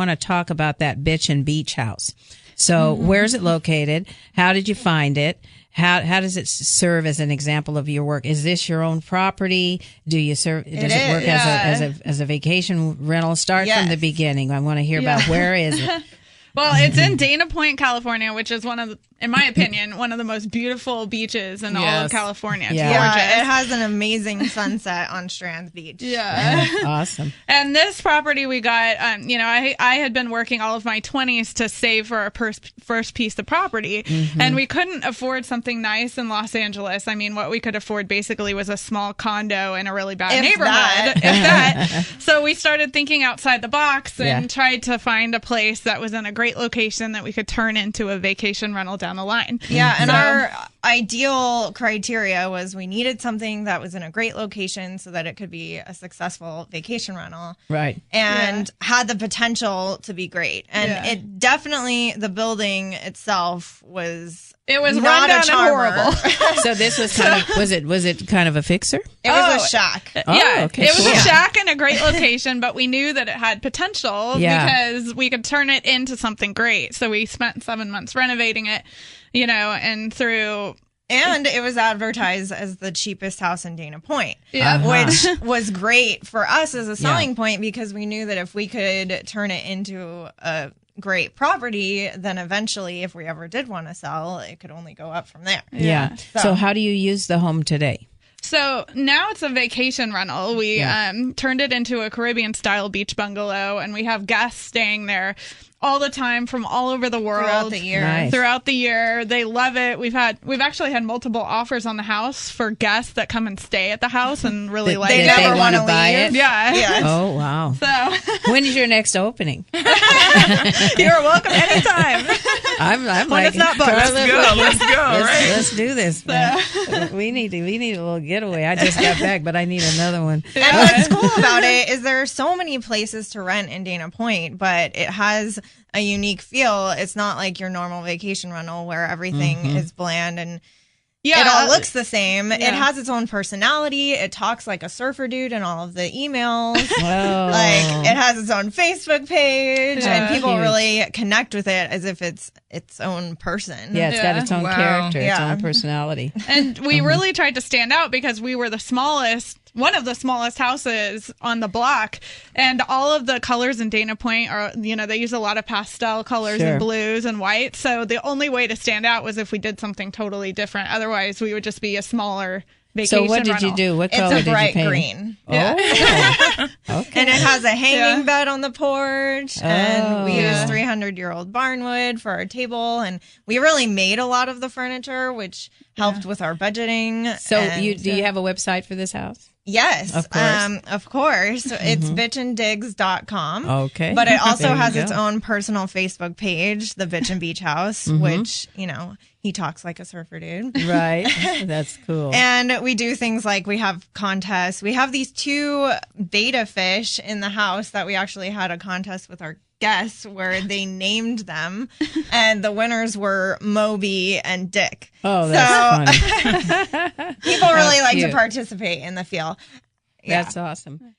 want to talk about that Bitchin' Beach House. So where's it located? How did you find it? How does it serve as an example of your work? Is this your own property? Does it work as a vacation rental? Start from the beginning. I want to hear about where is it? Well, it's in Dana Point, California, which is in my opinion, one of the most beautiful beaches in all of California. It's gorgeous. It has an amazing sunset on Strands Beach. Yeah. Awesome. And this property we got, I had been working all of my 20s to save for our first piece of property, and we couldn't afford something nice in Los Angeles. I mean, what we could afford basically was a small condo in a really bad neighborhood. If that. So we started thinking outside the box and tried to find a place that was in a great location that we could turn into a vacation rental down the line. Yeah, and our ideal criteria was we needed something that was in a great location so that it could be a successful vacation rental. Right. And had the potential to be great. And it definitely, the building itself was... It was not run down and horrible. So this was kind of, was it kind of a fixer? It was a shack. Yeah, okay, it was a shack in a great location, but we knew that it had potential because we could turn it into something great. So we spent 7 months renovating it, and through... And it was advertised as the cheapest house in Dana Point, which was great for us as a selling point because we knew that if we could turn it into a great property, then eventually, if we ever did want to sell, it could only go up from there. Yeah. So how do you use the home today? So now it's a vacation rental. We turned it into a Caribbean-style beach bungalow, and we have guests staying there all the time from all over the world. Throughout the year. Nice. Throughout the year. They love it. We've actually had multiple offers on the house for guests that come and stay at the house and really like they it. never They want to buy leave. it? Yeah. Oh, wow. So When is your next opening? you're welcome anytime. I'm When like, it's not booked. Let's go, right? Let's do this. Man. We need a little getaway. I just got back, but I need another one. And what's cool about it is there are so many places to rent in Dana Point, but it has a unique feel. It's not like your normal vacation rental where everything is bland and it all looks the same. It has its own personality. It talks like a surfer dude in all of the emails. Like it has its own Facebook page, and people really connect with it as if it's its own person. Yeah, it's got its own character, its Yeah. own personality. And we really tried to stand out because we were one of the smallest houses on the block, and all of the colors in Dana Point are, they use a lot of pastel colors and blues and whites. So the only way to stand out was if we did something totally different. Otherwise, we would just be a smaller vacation So what did rental. you do? What It's color a did you bright paint? green. Oh, okay. And it has a hanging bed on the porch, and we use 300-year-old barnwood for our table, and we really made a lot of the furniture, which helped with our budgeting. So and, do you have a website for this house? Yes, Of course. of course. It's bitchanddigs.com. Okay. But it also There you has its go. own personal Facebook page, the Bitchin' Beach House, which, he talks like a surfer dude. Right. That's cool. And we do things like we have contests. We have these 2 beta fish in the house that we actually had a contest with our guests where they named them, and the winners were Moby and Dick. Oh, that's funny. People really like cute. to participate in the feel. Yeah. That's awesome.